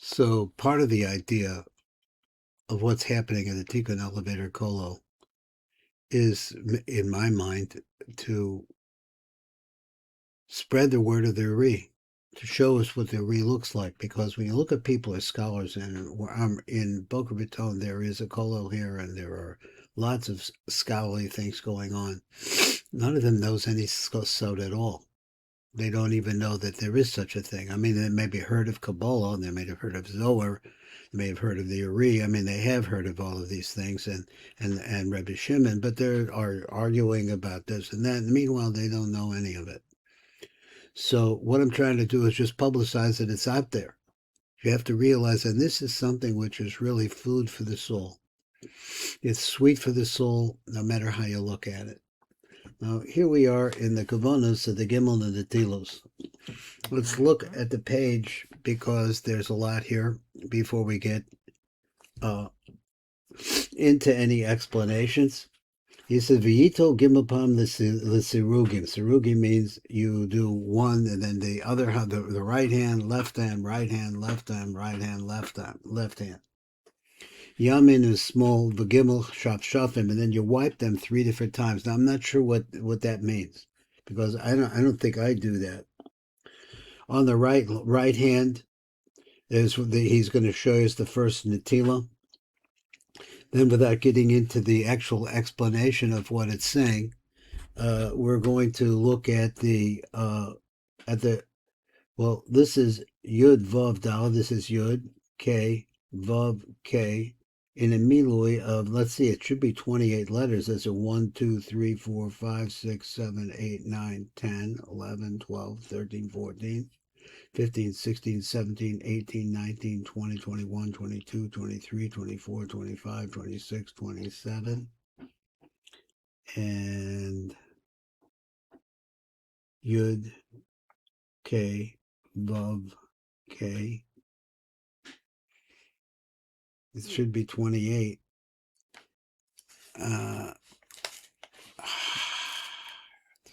So part of the idea of what's happening in the Tikkun Elevator Kolo is, in my mind, to spread the word of the Ari, to show us what the Ari looks like. Because when you look at people as scholars, and in Boca Raton, there is a Kolo here, and there are lots of scholarly things going on. None of them knows any Sod at all. They don't even know that there is such a thing. I mean, they may have heard of Kabbalah, and they may have heard of Zohar, they may have heard of the Uri. I mean, they have heard of all of these things, and Rebbe Shimon, but they are arguing about this and that. And meanwhile, they don't know any of it. So what I'm trying to do is just publicize that it's out there. You have to realize that this is something which is really food for the soul. It's sweet for the soul, no matter how you look at it. Now, here we are in the Kavanas of the Gimel and the Tilos. Let's look at the page, because there's a lot here before we get into any explanations. He says, V'yito gimapam l'sirugim. Sirugim means you do one, and then the other, the right hand, left hand, right hand, left hand, right hand, left hand. Yamin is small, v'gimel shafshafim, and then you wipe them 3 different times. Now, I'm not sure what that means, because I don't think I do that. On the right hand, he's going to show us the first Natila. Then, without getting into the actual explanation of what it's saying, we're going to look at the well, this is Yud Vav Dal. This is Yud K Vav K in a milui of, let's see, it should be 28 letters. That's a 1, 2, 3, 4, 5, 6, 7, 8, 9, 10, 11, 12, 13, 14. 15, 16, 17, 18, 19, 20, 21, 22, 23, 24, 25, 26, 27, and Yud, K, Vav, K. It should be 28.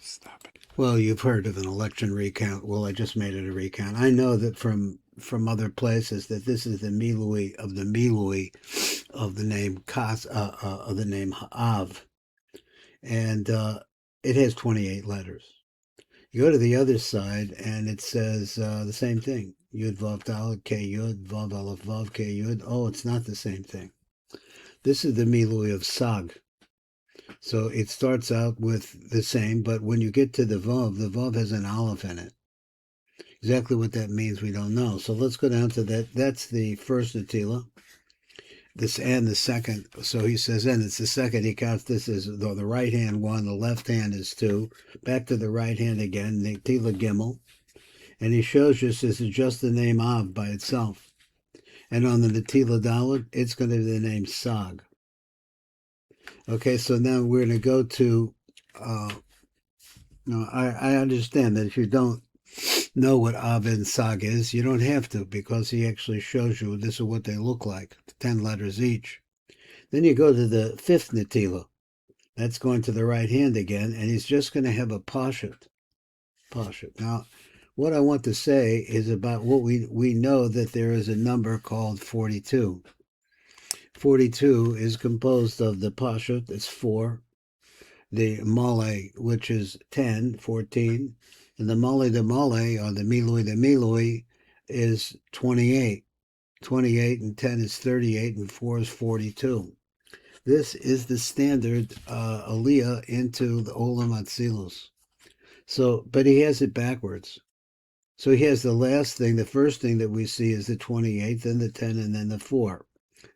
Stop it. Well, you've heard of an election recount. Well, I just made it a recount. I know that from other places that this is the milui of the name of the name Ha'av, and it has 28 letters. You go to the other side, and it says the same thing. Yud Vav Dalet K Yud Vav Aleph Vav K Yud. Oh, it's not the same thing. This is the milui of Sag. So it starts out with the same, but when you get to the Vav has an Aleph in it. Exactly what that means, we don't know. So let's go down to that. That's the first Natila. This and the second. So he says, and it's the second. He counts this as the right hand 1, the left hand is 2. Back to the right hand again, Natila Gimel. And he shows us this is just the name Av by itself. And on the Natila Dalet, it's going to be the name Sag. Okay, so now we're going to go to, I understand that if you don't know what Av and Sag is, you don't have to, because he actually shows you this is what they look like, 10 letters each. Then you go to the fifth Natila. That's going to the right hand again, and he's just going to have a Pashat. Now, what I want to say is about what we know, that there is a number called 42. 42 is composed of the Pashat, that's 4, the Male, which is 10, 14, and the Male, or the Milui, is 28. 28 and 10 is 38, and 4 is 42. This is the standard Aliyah into the Olam Atzilus. So, but he has it backwards. So he has the last thing, the first thing that we see is the 28, then the 10, and then the 4.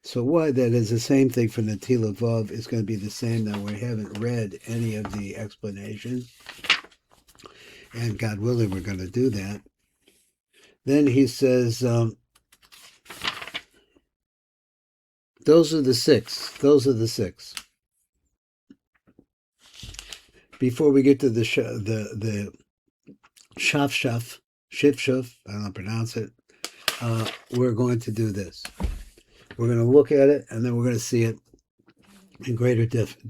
So why that is the same thing for Natila Vav is going to be the same. Now, we haven't read any of the explanations, and God willing, we're going to do that. Then he says, those are the 6. Those are the 6. Before we get to the shaf, shif, I don't know how to pronounce it, we're going to do this. We're going to look at it, and then we're going to see it in greater depth.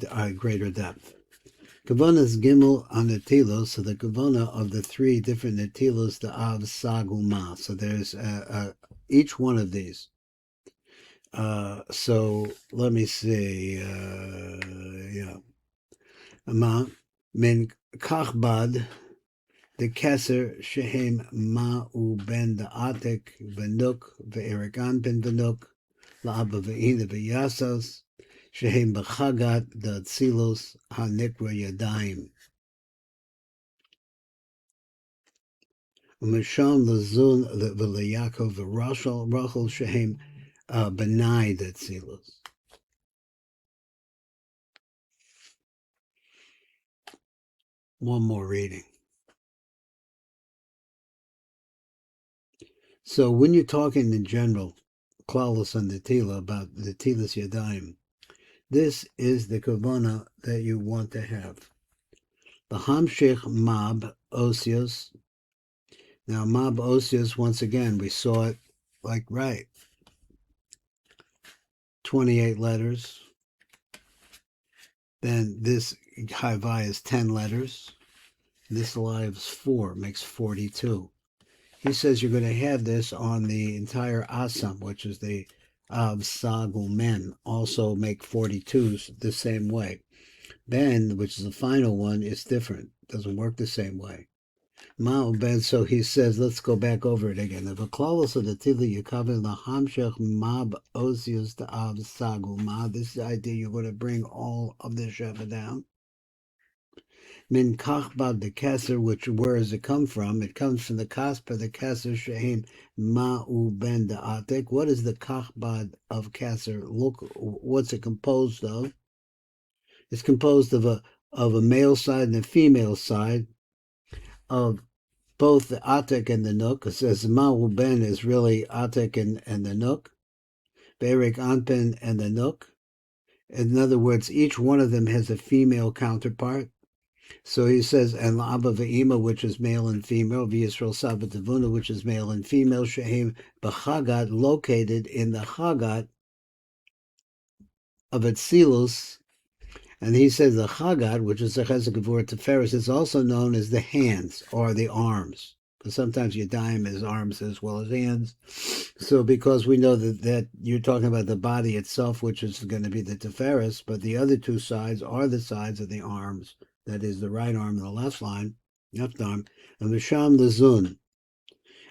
Kavanas Gimel on Natilos, so the Kavana of the 3 different Natilos, the Av, Sag, Uma. So there's each one of these. So let me see. Yeah. Min kachbad the keser shehem ma'u ben the atik v'nuk ve'erikan ben v'nuk la'aba ve'ina ve'yasas shehem b'chagat the Atzilut ha'nikra yadayim. Misham l'zun v'leyakov v'rachel shehem benai the Atzilut. One more reading. So when you're talking in general, Klaus and the Tila, about the Tilas Yadayim, this is the Kavana that you want to have. The Hamshech Mab Osios. Now Mab Osios, once again, we saw it like right. 28 letters. Then this Havai is 10 letters. This Live is 4, makes 42. He says you're going to have this on the entire Asam, which is the Av Sagul Men, also make 42s the same way. Ben, which is the final one, is different. Doesn't work the same way. Ma'u Ben, so he says, let's go back over it again. The Vaklalos of the Tili Yukavin Lahamshech Mab Osius to Av Sagul Ma. This is the idea you're going to bring all of the Sheva down. Min kachbad the keser, which where does it come from? It comes from the kaspa, the keser shehem ma'u ben the atek. What is the kachbad of keser? Look, what's it composed of? It's composed of a male side and a female side of both the atek and the nuk. It says ma'u ben is really atek and the nuk, be'erik anpen and the nuk. In other words, each one of them has a female counterpart. So he says, and La'aba Ve'ima, which is male and female, V'Yisrael Sabatavuna, which is male and female, Shehem B'Chagat, located in the Chagat of Atzilus. And he says the Chagat, which is the Chesed Gevurah Teferes, is also known as the hands or the arms. Because sometimes Yadayim is arms as well as hands. So because we know that you're talking about the body itself, which is going to be the Teferes, but the other two sides are the sides of the arms. That is the right arm and the left arm, and Visham Lazun.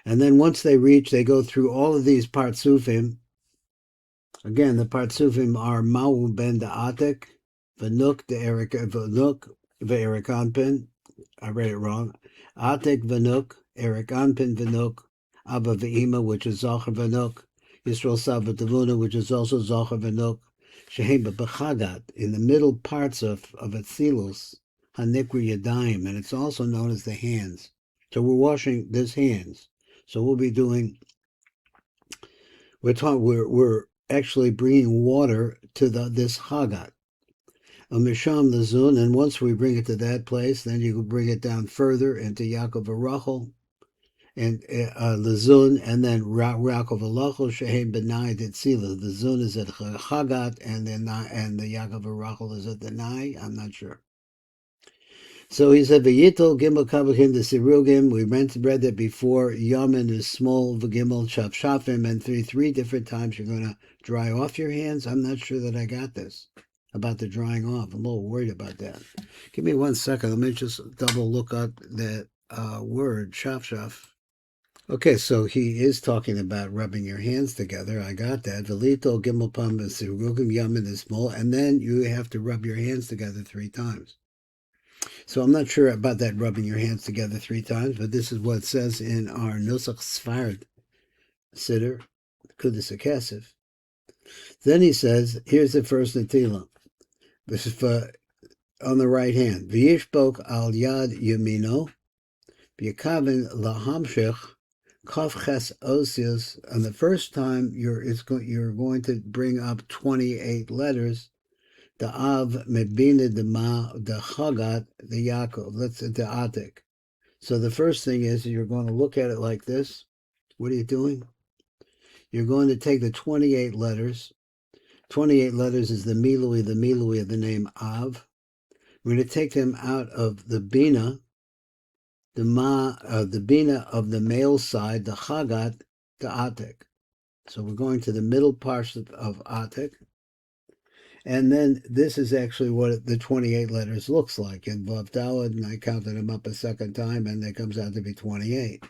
And then once they go through all of these Partsufim. Again, the Partsufim are Ma'u ben the Atek, V'nuk ve'erikanpin. I read it wrong. Atek v'nuk, erikanpin v'nuk, Abba ve'ima, which is Zachar v'nuk, Yisrael Savatavuna, which is also Zachar v'nuk, Shehem b'chagat, in the middle parts of Atzilus, Hanikri Yadayim, and it's also known as the hands. So we're washing this hands. So we'll be doing. We're actually bringing water to this Hagat. A Misham Lazun, and once we bring it to that place, then you can bring it down further into Yaakov Arachel, and Lazun, and then Yaakov Arachel Shehem Benai Tetzila. The Zun is at Hagat, and the Yaakov Arachel is at the Nai. I'm not sure. So he said, V'yitol gimel kavachim the sirugim. We read that before. Yamin is small, v'gimel shafshafim, and three different times you're going to dry off your hands. I'm not sure that I got this about the drying off. I'm a little worried about that. Give me 1 second. Let me just double look up that word, shafshaf. Okay, so he is talking about rubbing your hands together. I got that. V'litol gimel pam sirugim, yamin is small, and then you have to rub your hands together 3 times. So I'm not sure about that rubbing your hands together 3 times, but this is what it says in our Nusach Sfarad SIDUR, NEKUDOT HAKESEF. Then he says, here's the first Natila. This is on the right hand. V'yishbok al yad yamino, v'yakavin lahamshech, kaf ches osius. And the first time you're going to bring up 28 letters. The Av Mebina the Ma, the Chagat, the Yaakov, that's the Atik. So the first thing is you're going to look at it like this. What are you doing? You're going to take the 28 letters. 28 letters is the Milui of the name Av. We're going to take them out of the Bina, the Bina of the male side, the Chagat, the Atik. So we're going to the middle parts of Atik. And then this is actually what the 28 letters looks like in Vav Daled, and I counted them up a second time, and it comes out to be 28.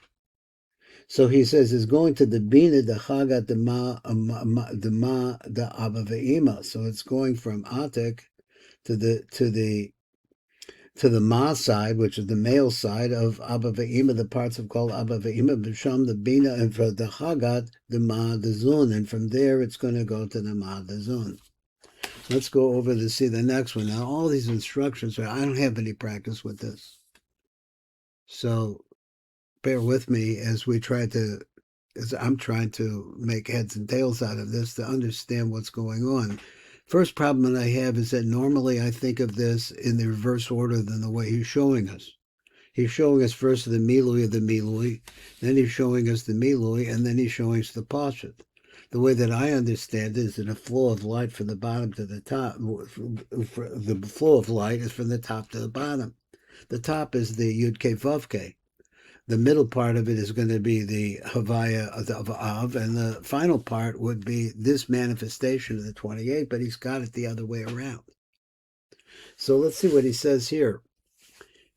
So he says it's going to the Bina, the Chaga, the Ma, the Abba Ve'ima. So it's going from Atik to the Ma side, which is the male side of Abba Ve'ima, the parts of called Abba Ve'ima, B'Sham, the Bina, and for the Chagat, the Ma, the Zun. And from there it's going to go to the Ma, the Zun. Let's go over to see the next one. Now, all these instructions, I don't have any practice with this. So bear with me as I'm trying to make heads and tails out of this to understand what's going on. First problem that I have is that normally I think of this in the reverse order than the way he's showing us. He's showing us first the Milui of the Milui, then he's showing us the Milui, and then he's showing us the Pashat. The way that I understand it is in a flow of light from the bottom to the top. The flow of light is from the top to the bottom. The top is the Yud Kei Vav Kei. The middle part of it is going to be the Havaya of Av, and the final part would be this manifestation of the 28, but he's got it the other way around. So let's see what he says here.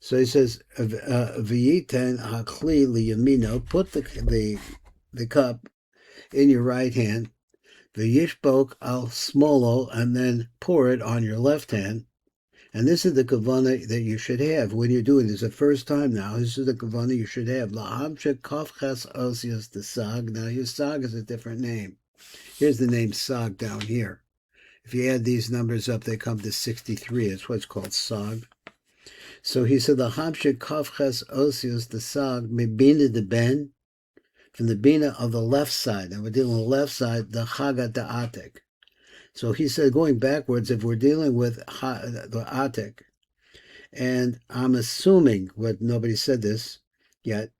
So he says, V'yiten hakli liyamino, put the cup in your right hand, v'yishbok al smolo, and then pour it on your left hand. And this is the kavanah that you should have when you're doing this the first time now. This is the kavanah you should have. La'am shekaf ches osios the sag. Now your sag is a different name. Here's the name sag down here. If you add these numbers up, they come to 63. It's what's called sag. So he said, La'am shekaf ches osios the sag, mebina de ben, from the bina of the left side. And we're dealing with the left side, the chagat the atik. So he said, going backwards, if we're dealing with the Atik, and I'm assuming, but nobody said this yet,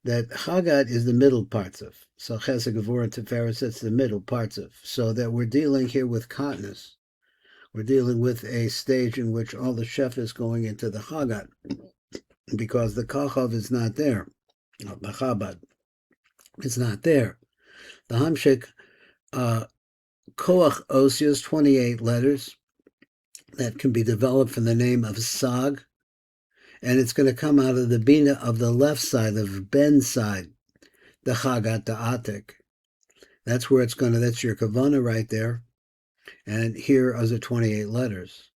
that Chagat is the middle parts of. So Chesed, Gevurah, and Tiferes, it's the middle parts of. So that we're dealing here with continence. We're dealing with a stage in which all the Shef is going into the Chagat, because the Kachav is not there. The Chabad is not there. The Hamshik, Koach Osios, 28 letters that can be developed from the name of Sag, and it's going to come out of the Bina of the left side, of Ben's side, the Chagat, the Atik. That's where it's going to, that's your Kavanah right there, and here are the 28 letters.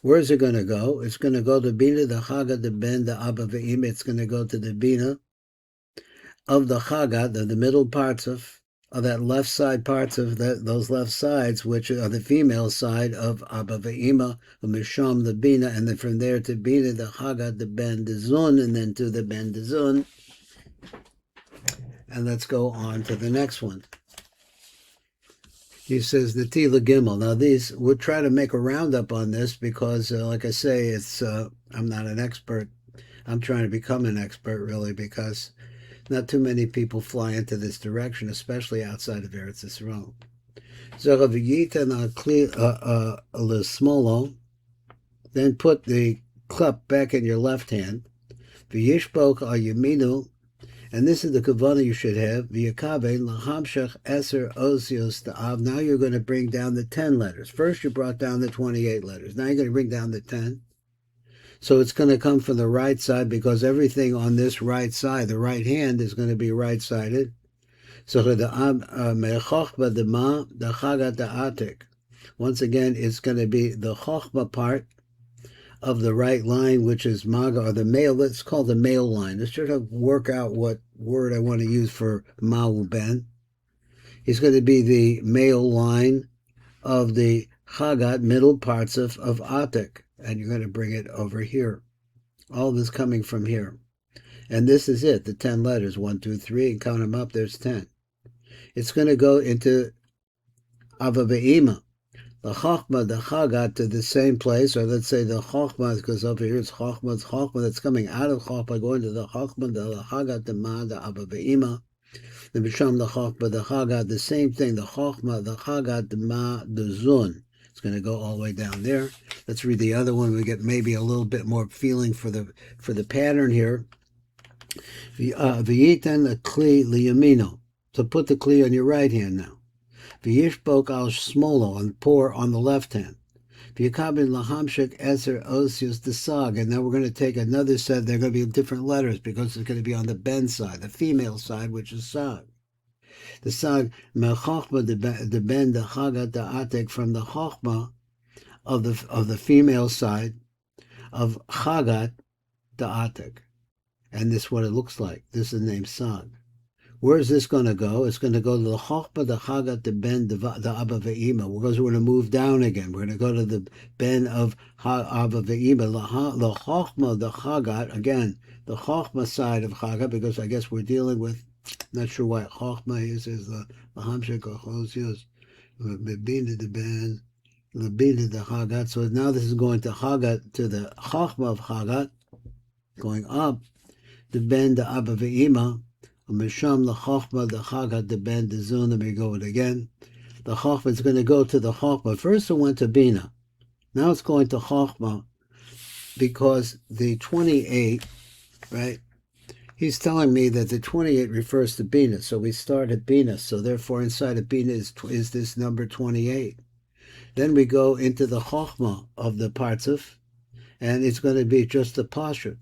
Where is it going to go? It's going to go to Bina, the Chagat, the Ben, the Abba Ve'im. It's going to go to the Bina of the Chagat, the middle parts of that left side parts of those left sides, which are the female side of Abba Ve'ima, Misham, the Bina, and then from there to Bina, the Chagat, the Ben, the Zun, and then to the Ben, the Zun. And let's go on to the next one. He says the Tila Gimel. Now these, we'll try to make a roundup on this because, like I say, it's I'm not an expert. I'm trying to become an expert, really, because not too many people fly into this direction, especially outside of Eretz Yisrael. Then put the cup back in your left hand. V'yishbok al yaminu, and this is the kavanah you should have. V'yakave lahamshach eser osios ta'av. Now you're going to bring down the 10 letters. First you brought down the 28 letters. Now you're going to bring down the 10. So it's going to come from the right side because everything on this right side, the right hand, is going to be right-sided. So the mechochba the ma, the chagat the atik. Once again, it's going to be the chochba part of the right line, which is maga, or the male. Let's call the male line. Let's try to work out what word I want to use for ma'u ben. It's going to be the male line of the chagat, middle parts of atik. And you're going to bring it over here. All this coming from here. And this is it, the 10 letters, 1, 2, 3, and count them up, there's 10. It's going to go into Abba Ve'ima. The Chachma, the Chagat, to the same place, or let's say the Chachma, because over here it's Chachma that's coming out of Chachma, going to the Chachma, the Chagat, the Ma, the Abba Ve'ima. The Bisham, the Chachma, the Chagat, the same thing, the Chachma, the Chagat, the Ma, the Zun. It's going to go all the way down there. Let's read the other one. We get maybe a little bit more feeling for the pattern here. V'yiten kli liyamino. So put the kli on your right hand now. V'yishbok al shmolo, and pour on the left hand. V'yakabin lahamshik eser osius desag, and now we're going to take another set. They're going to be different letters because it's going to be on the ben side, the female side, which is sag. The sag mechochma the ben the chagat the atek, from the chochma of the female side of chagat the atek, and this is what it looks like. This is the name sag. Where is this going to go? It's going to go to the Chochma, the Chagat, the Ben, the Abba Ve'ima. Because we're going to move down again. We're going to go to the Ben of Abba Ve'ima. The Chochma, the Chagat, again, the Chochma side of Chagat, because I guess we're dealing with, not sure what Chochma is the Hamshik or Chosios, the Bina the Ben, the Bina the Chagat. So now this is going to Chagat, to the Chochma of Chagat, going up, the Ben, the Abba Ve'ima. Misham the Chochma, the Chagat, the Ben, the Zun, and we go it again. The Chochma is going to go to the Chochma. First it went to Bina. Now it's going to Chochma because the 28, right? He's telling me that the 28 refers to Bina. So we start at Bina. So therefore inside of Bina is this number 28. Then we go into the Chochma of the Partzuf, and it's going to be just the Pashut.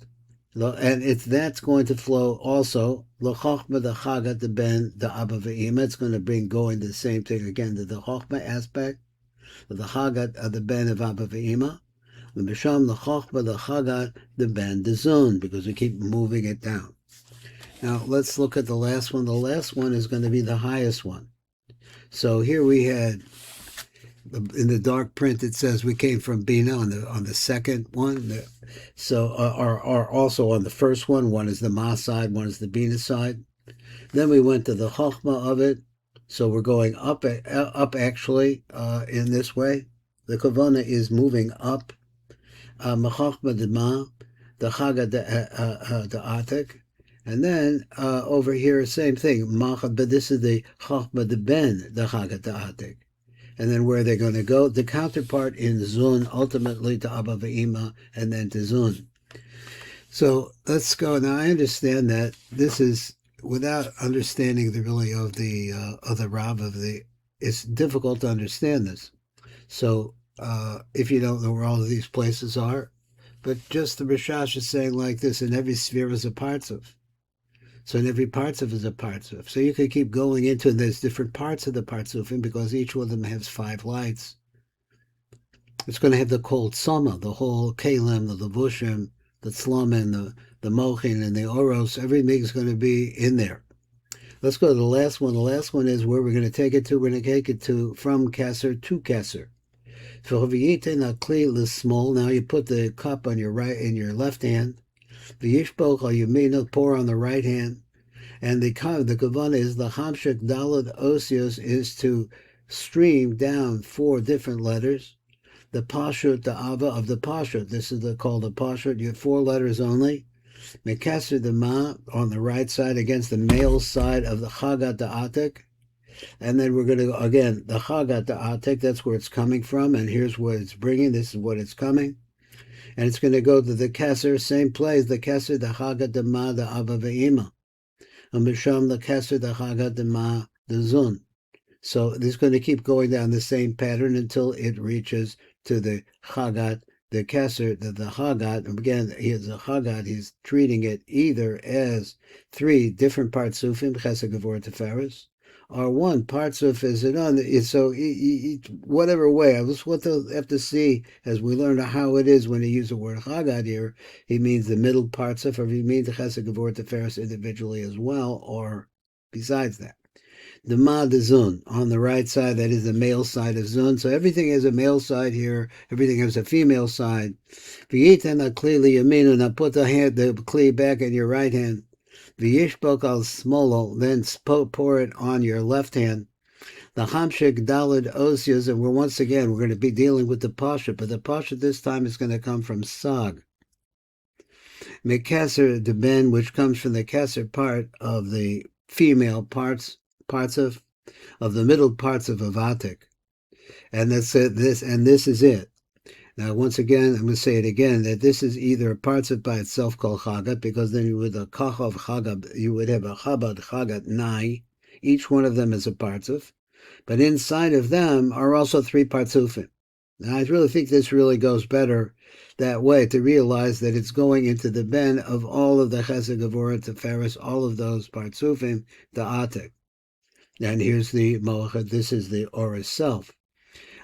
And that's going to flow also the Chochma, the Chagat, the Ben, the Abba Ve'ima. It's going to bring going the same thing again to the Chochma aspect of the Chagat of the Ben of Abba Ve'ima. The Misham, the Chochma, the Chagat, the Ben, the Zun, because we keep moving it down. Now let's look at the last one. The last one is going to be the highest one. So here we had, in the dark print, it says we came from Bina on the second one. So, or also on the first one. One is the Ma side, one is the Bina side. Then we went to the Chochma of it. So we're going up actually in this way. The Kavana is moving up. Chochma de Ma, the Chaga de Atek. And then over here, same thing. But this is the Chochma de Ben, the Chaga de Atek. And then where they're going to go, the counterpart in Zun, ultimately to Abba Ve'ima, and then to Zun. So let's go. Now I understand that this is, without understanding the really of the Rav of the, it's difficult to understand this. So if you don't know where all of these places are, but just the RASHASH is saying like this, in every sphere is a parts of. So in every parts of is a parts of. So you could keep going into, and there's different parts of the parts of him because each one of them has 5 lights. It's going to have the Kol Tzama, the whole Kalim, the Levushim, the Tzlamin, the Mochin, and the Oros. Everything's going to be in there. Let's go to the last one. The last one is where we're going to take it to. We're going to take it to from Keter to Keter. So small. Now you put the cup on your right, in your left hand. The Yishbok al Yamina, pour on the right hand, and the Kavana is the Hamshik Dalad Osios, is to stream down 4 different letters. The Pashut, the Ava of the Pashut. This is called the Pashut. You have 4 letters only. Mekasser the Ma on the right side against the male side of the Chagat the Atek. And then we're going to go again, the Chagat the Atek, that's where it's coming from, and here's what it's bringing. This is what it's coming. And it's going to go to the Keter, same place, the Keter, the Chagat, the Ma, the Abba Ve'ima. And Misham, the Keter, the Chagat, the Ma, the Zun. So this is going to keep going down the same pattern until it reaches to the Chagat, the Keter, the Chagat. Again, he's a Chagat, he's treating it either as 3 different partsufim, Chesed, Gevurah, Tiferes, or 1 partsuf is it on. So whatever way, I just want to have to see as we learn how it is when he uses the word Chagat here. He means the middle partsuf, or he means the Chesed, Gevurah, Tiferes individually as well, or besides that. The Ma de Zun on the right side, that is the male side of Zun. So everything has a male side here, everything has a female side. V'yitan clearly yaminu, now put the kli back in your right hand. V'yishbok al smolo, then pour it on your left hand. The Hamshik Dalad Osios, and once again, we're going to be dealing with the Pasha, but the Pasha this time is going to come from Sag. Mekasser de Ben, which comes from the Keter part of the female parts of the middle parts of Avatik. And that's it, this is it. Now, once again, I'm going to say it again, that this is either a partsuf by itself called Chagat, because then with a Kach of Chagat, you would have a Chabad Chagat Nai, Each one of them is a partzuf, but inside of them are also 3 partzufim. Now, I really think this really goes better that way, to realize that it's going into the ben of all of the Chesed, Gevurah, Tiferes, all of those partzufim, the Atik. And here's the Moach, this is the Or itself.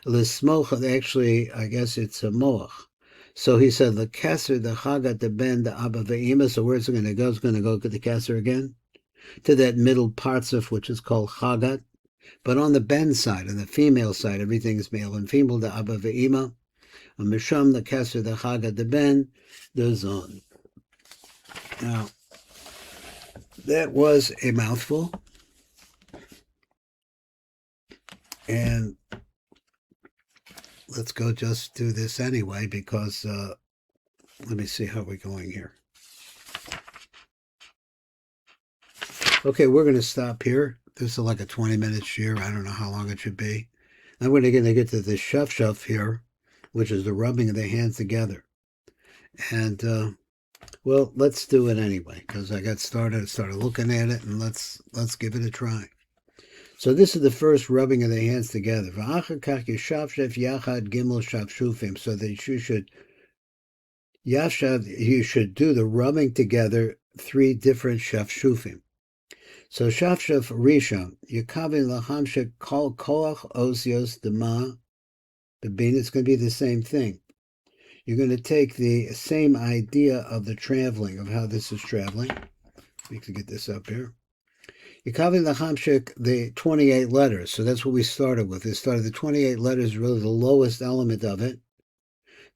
L'smoch, actually, I guess it's a Moach. So he said, the Keser, the Chagat, the Ben, the Abba, Ve'ima. So where's it going to go? It's going to go to the Keser again, to that middle partzuf, which is called Chagat. But on the Ben side, on the female side, everything is male and female, the Abba, Ve'ima. On Misham, the Keser, the Chagat, the Ben, the Zon. Now, that was a mouthful. And let's go just do this anyway, because let me see how we're going here. Okay, we're going to stop here. This is like a 20-minute shear. I don't know how long it should be. Then we're going to get to the shuf here, which is the rubbing of the hands together. And, well, let's do it anyway, because I started looking at it, and let's give it a try. So this is the first rubbing of the hands together. So that you should do the rubbing together 3 different shafshufim. So shafshuf rishon, yekavin lahamshek kol koach osios dema, the bin, it's going to be the same thing. You're going to take the same idea of the traveling, of how this is traveling. We can get this up here. Yekavin lahamshek, the 28 letters. So that's what we started with. It started the 28 letters, really the lowest element of it.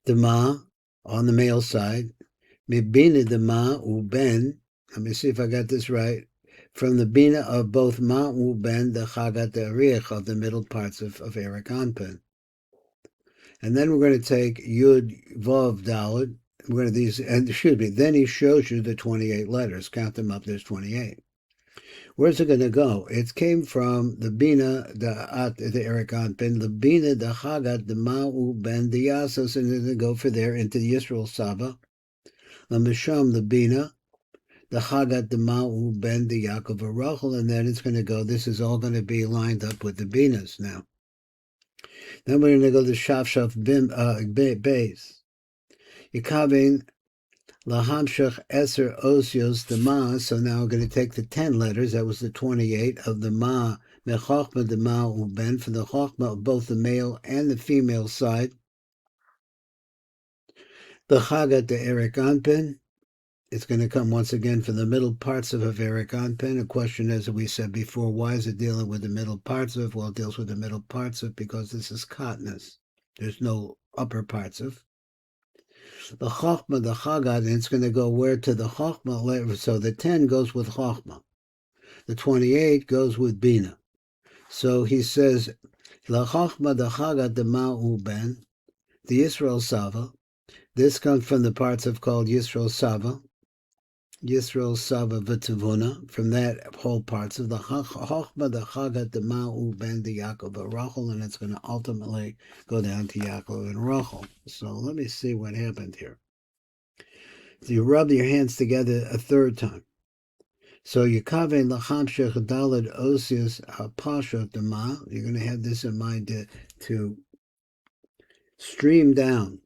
Dema, on the male side. Mibina dema uben. Let me see if I got this right. From the bina of both ma uben, the chagat the ariach, of the middle parts of Eric Anpin. And then we're going to take yud vav daled. We're going to these, and excuse me. Then he shows you the 28 letters. Count them up. There's 28. Where's it going to go? It came from the bina, the Eric Anpin, the bina, the chagat, the ma uben, the yasos, and then they go for there into the Yisrael Saba. The misham, the bina, the chagat, the ma'u, ben, the Yaakov, Rachel, and then it's going to go, this is all going to be lined up with the binas now. Then we're going to go to shaf beis. Yikavin, lahamshach eser osios, the ma, so now we're going to take the 10 letters, that was the 28 of the ma, mechachma, the ma'u, ben, for the chachma of both the male and the female side. The chagat, the Eric Anpin, it's going to come once again from the middle parts of Eric Anpin. A question, as we said before, why is it dealing with the middle parts of? Well, it deals with the middle parts of because this is katnas. There's no upper parts of. The chachma, the chagat, and it's going to go where to the chachma. So the 10 goes with chachma. The 28 goes with bina. So he says, la chachma, the chagat, the ma'u ben, the Yisrael Sava. This comes from the parts of called Yisrael Sava. Yisrael Sava V'Tavuna, from that whole parts of the Chochma, the Chagat, the Ma'u, Ben, the Yaakov, and Rachel, and it's going to ultimately go down to Yaakov and Rachel. So let me see what happened here. So you rub your hands together a 3rd time. So Yekave Lachamshech Dalad Osius Hapashot Dema, you're going to have this in mind to stream down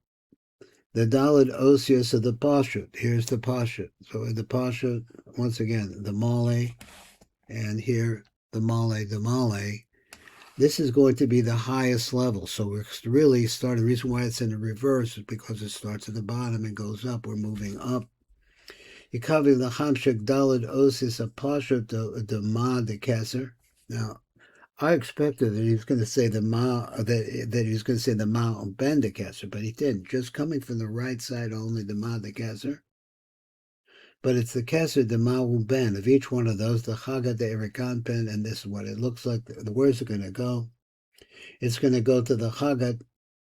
the Dalad Osius of the Pashut. Here's the Pashut. So in the Pashut, once again, the Male, and here the Male. This is going to be the highest level. So we're really starting, the reason why it's in the reverse is because it starts at the bottom and goes up. We're moving up. Yikavi Lachamshek Dalad Osius of Pashut, the Ma, the Keser. Now, I expected that he was going to say the ma, that he was going to say the ma ben the keser, but he didn't. Just coming from the right side only, the ma the keser. But it's the keser, the ma ben of each one of those, the chagat, the erikan pen, and this is what it looks like. The words are going to go. It's going to go to the chagat,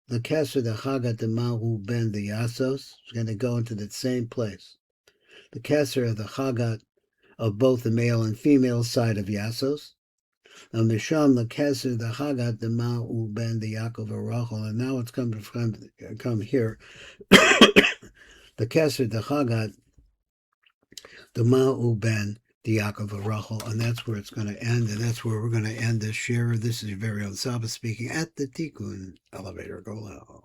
the keser, the chagat, the ma ben the yasos. It's going to go into the same place. The keser of the chagat of both the male and female side of yasos. Misham, the Keser, the Chagat, the Ma'u Ben, the Yaakov, Rachel, and now it's come here. The Keser, the Chagat, the Ma'u Ben, the Yaakov of Rachel, and that's where it's going to end, and that's where we're going to end this share. This is your very own Saba speaking at the Tikkun Elevator. Go low.